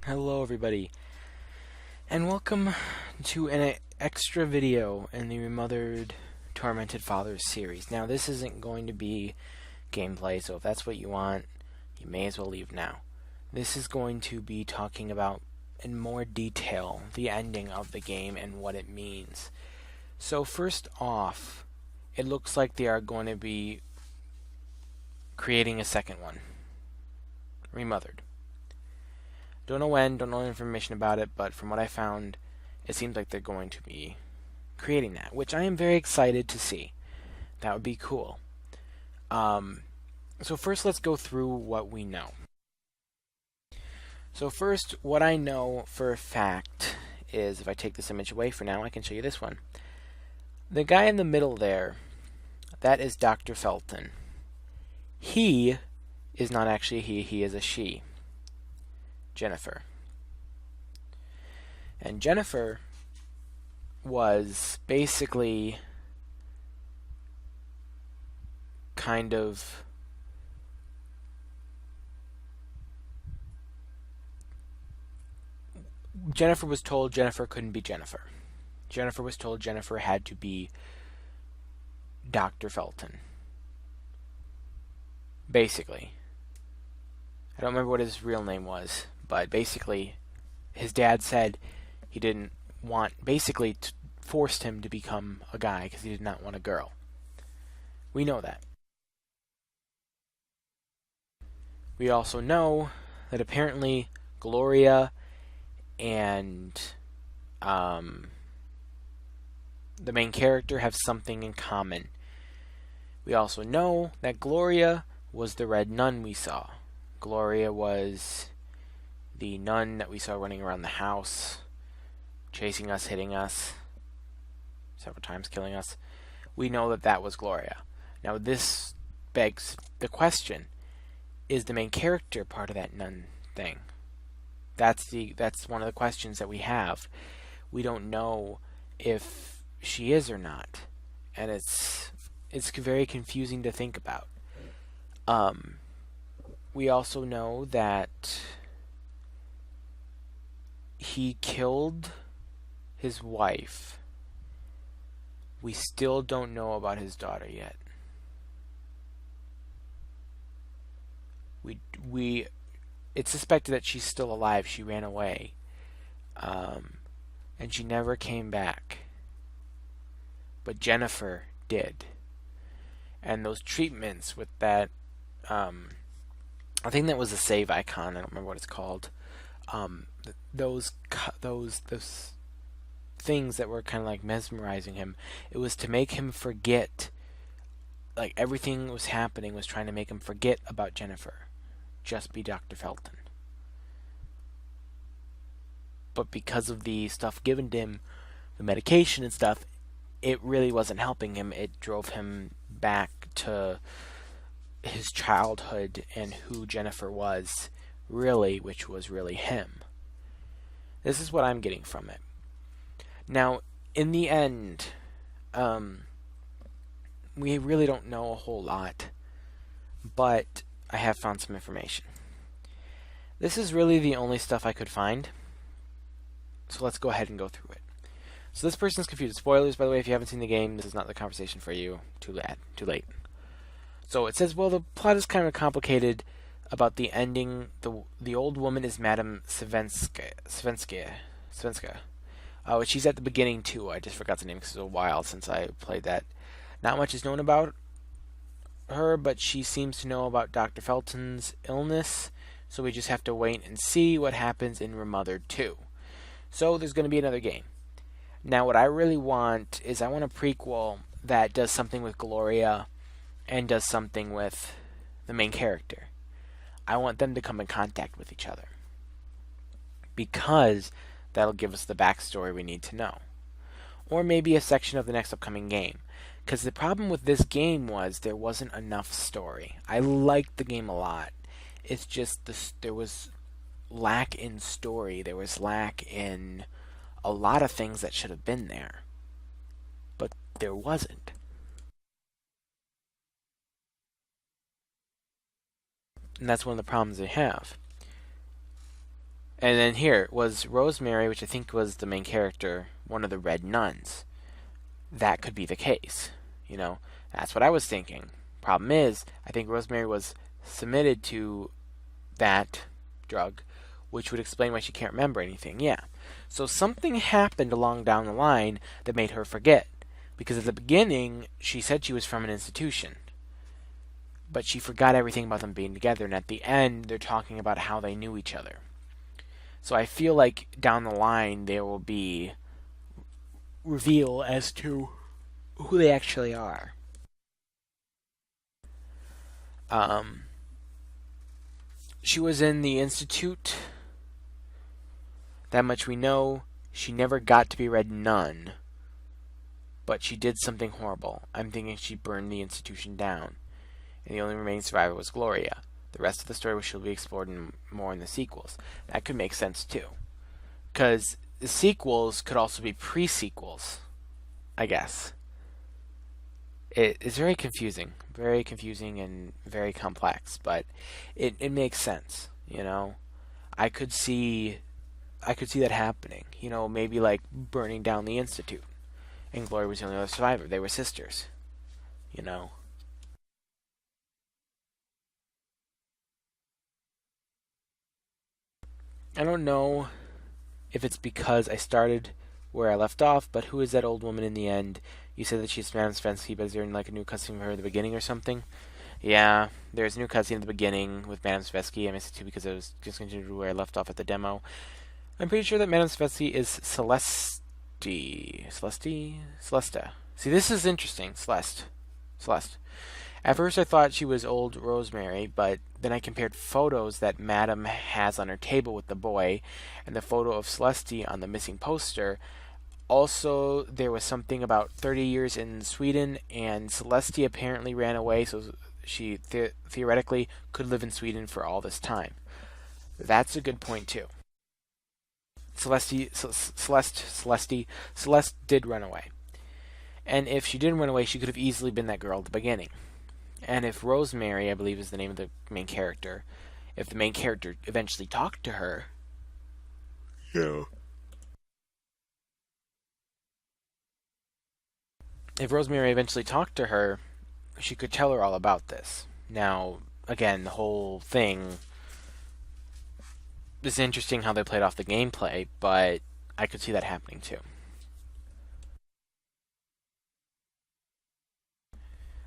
Hello everybody, and welcome to an extra video in the Remothered Tormented Fathers series. Now this isn't going to be gameplay, so if that's what you want, you may as well leave now. This is going to be talking about, in more detail, the ending of the game and what it means. So first off, it looks like they are going to be creating a second one. Remothered. Don't know when, don't know information about it, but from what I found, it seems like they're going to be creating that, which I am very excited to see. That would be cool. So first let's go through what we know. So first, what I know for a fact is, if I take this image away for now, I can show you this one. The guy in the middle there, that is Dr. Felton. He is not actually he is a she. Jennifer. And Jennifer was basically kind of Jennifer was told Jennifer couldn't be Jennifer. Jennifer was told Jennifer had to be Dr. Felton. Basically. I don't remember what his real name was, but basically his dad said he didn't want, basically forced him to become a guy because he did not want a girl. We know that. We also know that apparently Gloria and the main character have something in common. We also know that Gloria was the red nun we saw. Gloria was the nun that we saw running around the house, chasing us, hitting us, several times killing us. We know that that was Gloria. Now this begs the question, is the main character part of that nun thing? That's one of the questions that we have. We don't know if she is or not, and it's very confusing to think about. We also know that he killed his wife. We still don't know about his daughter yet. It's suspected that she's still alive. She ran away. And she never came back. But Jennifer did. And those treatments with that, I think that was a save icon. I don't remember what it's called. Those things that were kind of like mesmerizing him. It was to make him forget. Like everything was happening was trying to make him forget about Jennifer. Just be Dr. Felton. But because of the stuff given to him, the medication and stuff, it really wasn't helping him. It drove him back to his childhood and who Jennifer was really, which was really him. This is what I'm getting from it. Now, in the end, we really don't know a whole lot, but I have found some information. This is really the only stuff I could find, so let's go ahead and go through it. So this person's confused. Spoilers, by the way, if you haven't seen the game, this is not the conversation for you. Too late. So it says, well, the plot is kind of complicated about the ending. The old woman is Madame Svenska. Which she's at the beginning too. I just forgot the name because it was a while since I played that. Not much is known about her, but she seems to know about Dr. Felton's illness, so we just have to wait and see what happens in Remothered 2. So there's going to be another game. Now what I really want is I want a prequel that does something with Gloria and does something with the main character. I want them to come in contact with each other, because that'll give us the backstory we need to know. Or maybe a section of the next upcoming game. Because the problem with this game was there wasn't enough story. I liked the game a lot. It's just there was lack in story. There was lack in a lot of things that should have been there. But there wasn't. And that's one of the problems they have. And then here was Rosemary, which I think was the main character, one of the red nuns. That could be the case. You know, that's what I was thinking. Problem is, I think Rosemary was submitted to that drug, which would explain why she can't remember anything. Yeah. So something happened along down the line that made her forget. Because at the beginning, she said she was from an institution. But she forgot everything about them being together. And at the end, they're talking about how they knew each other. So I feel like down the line, there will be reveal as to who they actually are. She was in the institute. That much we know. She never got to be Red Nun. But she did something horrible. I'm thinking she burned the institution down. And the only remaining survivor was Gloria. The rest of the story will be explored more in the sequels. That could make sense too. Because the sequels could also be pre-sequels, I guess. It's very confusing. Very confusing and very complex. But it makes sense, you know? I could see that happening. You know, maybe like burning down the Institute. And Gloria was the only other survivor. They were sisters. You know? I don't know if it's because I started where I left off, but who is that old woman in the end? You said that she's Madame Svensky, but is there like a new cutscene of her at the beginning or something? Yeah, there's a new cutscene at the beginning with Madame Svensky. I missed it too because I was just continuing where I left off at the demo. I'm pretty sure that Madame Svensky is Celeste. Celesta. See, this is interesting. Celeste. At first I thought she was old Rosemary, but then I compared photos that Madame has on her table with the boy and the photo of Celeste on the missing poster. Also, there was something about 30 years in Sweden, and Celeste apparently ran away, so she theoretically could live in Sweden for all this time. That's a good point, too. Celeste did run away. And if she didn't run away, she could have easily been that girl at the beginning. And if Rosemary, I believe is the name of the main character, if the main character eventually talked to her, yeah. If Rosemary eventually talked to her, she could tell her all about this. Now, again, the whole thing is interesting how they played off the gameplay, but I could see that happening too.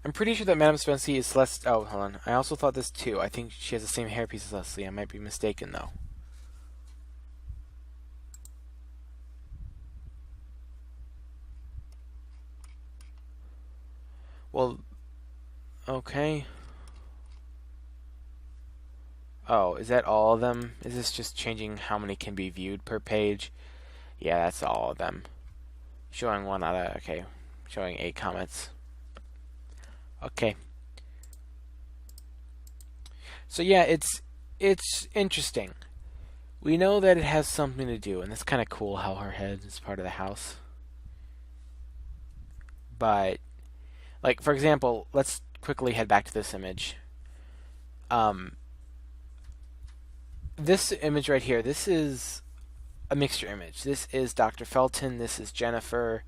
I'm pretty sure that Madame Spensey is Celeste. Oh, hold on. I also thought this too. I think she has the same hairpiece as Leslie. I might be mistaken though. Well, okay. Oh, is that all of them? Is this just changing how many can be viewed per page? Yeah, that's all of them. Showing one out of, okay. Showing 8 comments. Okay. So yeah, it's interesting. We know that it has something to do, and it's kind of cool how her head is part of the house. But, like, for example, let's quickly head back to this image. This image right here, this is a mixture image. This is Dr. Felton, this is Jennifer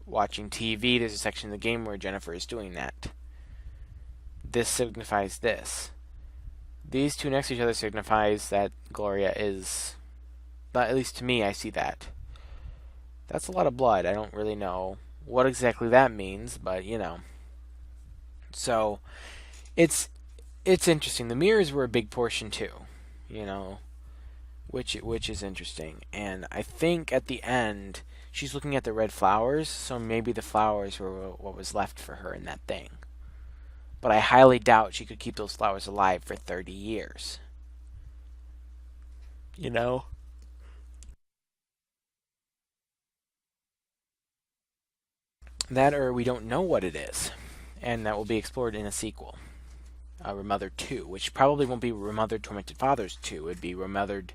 watching TV. There's a section of the game where Jennifer is doing that. This signifies this. These two next to each other signifies that Gloria is, but at least to me, I see that. That's a lot of blood. I don't really know what exactly that means, but you know. So, it's interesting. The mirrors were a big portion too, you know, which is interesting. And I think at the end, she's looking at the red flowers, so maybe the flowers were what was left for her in that thing. But I highly doubt she could keep those flowers alive for 30 years. You know? That or we don't know what it is. And that will be explored in a sequel. Remothered 2, which probably won't be Remothered Tormented Fathers 2. It'd be Remothered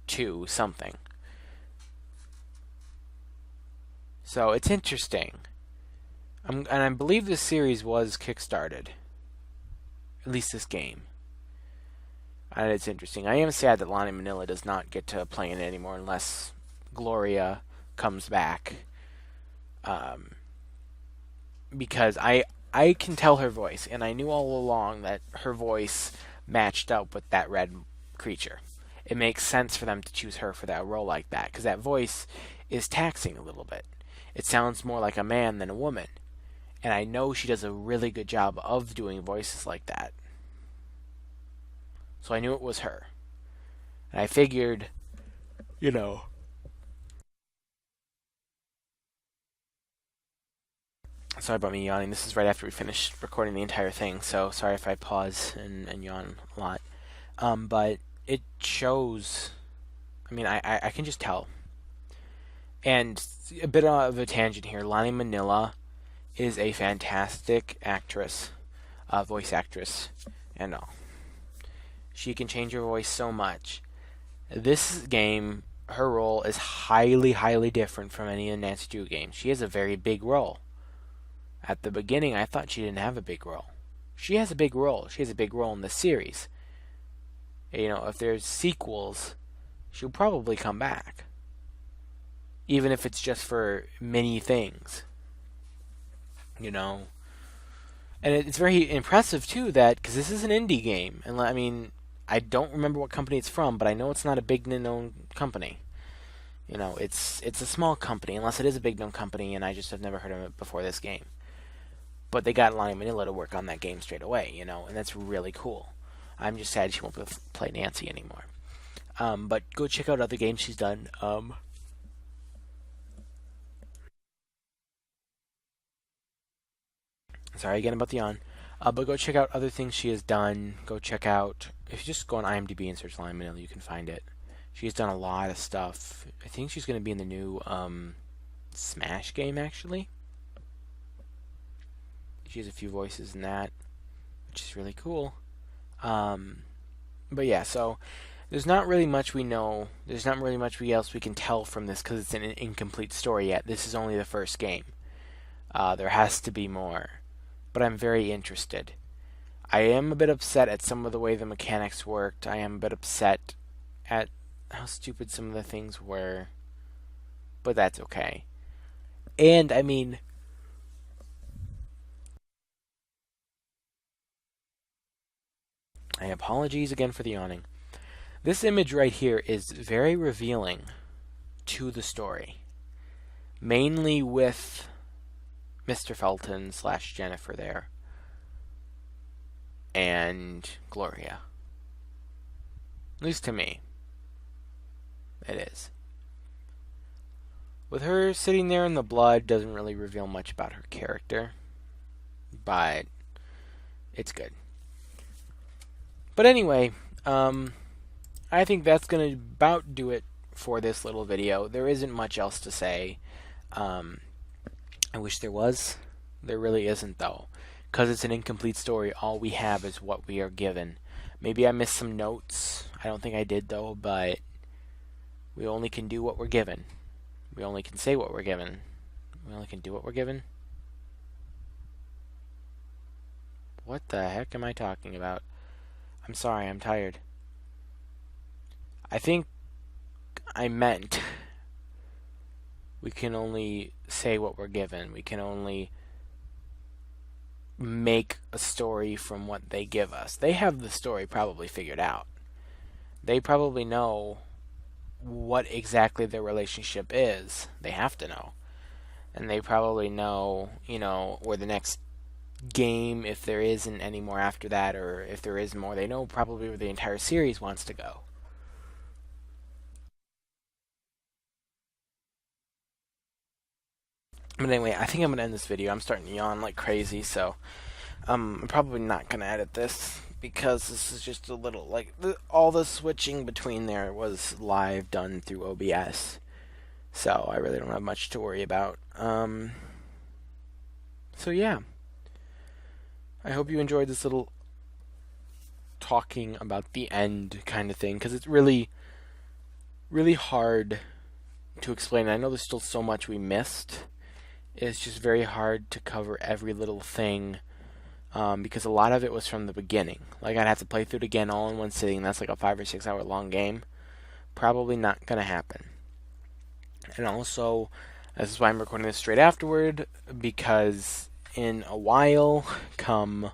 2 something. So it's interesting. And I believe this series was kickstarted. At least this game. and it's interesting. I am sad that Lonnie Manila does not get to play in it anymore unless Gloria comes back. Because I can tell her voice, and I knew all along that her voice matched up with that red creature. It makes sense for them to choose her for that role like that, because that voice is taxing a little bit. It sounds more like a man than a woman. And I know she does a really good job of doing voices like that. So I knew it was her. And I figured, you know. Sorry about me yawning. This is right after we finished recording the entire thing, so sorry if I pause and yawn a lot. But it shows. I mean, I can just tell. And a bit of a tangent here. Lonnie Manila is a fantastic actress, voice actress, and all. She can change her voice so much. This game, her role is highly, highly different from any of Nancy Drew games. She has a very big role. At the beginning, I thought she didn't have a big role. She has a big role. She has a big role in the series. You know, if there's sequels, she'll probably come back. Even if it's just for many things. You know. And it's very impressive, too, that, because this is an indie game. And I mean, I don't remember what company it's from, but I know it's not a big known company. You know, it's a small company, unless it is a big known company, and I just have never heard of it before this game. But they got Lonnie Manila to work on that game straight away, you know, and that's really cool. I'm just sad she won't be able to play Nancy anymore. But go check out other games she's done. Sorry again about the yawn. But go check out other things she has done. Go check out, if you just go on IMDb and search Lonnie Manila, you can find it. She's done a lot of stuff. I think she's going to be in the new Smash game, actually. She has a few voices in that, which is really cool. But yeah, so there's not really much we know. There's not really much else we can tell from this because it's an incomplete story yet. This is only the first game. There has to be more. But I'm very interested. I am a bit upset at some of the way the mechanics worked. I am a bit upset at how stupid some of the things were. But that's okay. And, I mean, apologies again for the yawning. This image right here is very revealing to the story. Mainly with Mr. Felton / Jennifer there. And Gloria. At least to me. It is. With her sitting there in the blood doesn't really reveal much about her character. But it's good. But anyway, I think that's going to about do it for this little video. There isn't much else to say. I wish there was. There really isn't, though. Because it's an incomplete story, all we have is what we are given. Maybe I missed some notes. I don't think I did, though, but we only can do what we're given. We only can say what we're given. We only can do what we're given. What the heck am I talking about? I'm sorry, I'm tired. I think I meant we can only say what we're given. We can only make a story from what they give us. They have the story probably figured out. They probably know what exactly their relationship is. They have to know. And they probably know, you know, where the next game, if there isn't any more after that, or if there is more, they know probably where the entire series wants to go. But anyway, I think I'm going to end this video. I'm starting to yawn like crazy, so I'm probably not going to edit this because this is just a little, like, all the switching between there was live done through OBS. So I really don't have much to worry about. So yeah. I hope you enjoyed this little talking about the end kind of thing, because it's really, really hard to explain. I know there's still so much we missed. It's just very hard to cover every little thing because a lot of it was from the beginning. Like, I'd have to play through it again all in one sitting. That's like a 5 or 6 hour long game. Probably not going to happen. And also, this is why I'm recording this straight afterward, because in a while, come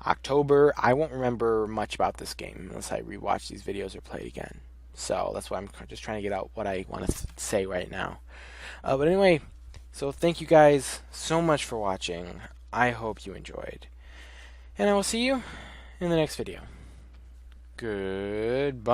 October, I won't remember much about this game unless I rewatch these videos or play it again. So that's why I'm just trying to get out what I want to say right now. But anyway, so thank you guys so much for watching. I hope you enjoyed. And I will see you in the next video. Goodbye.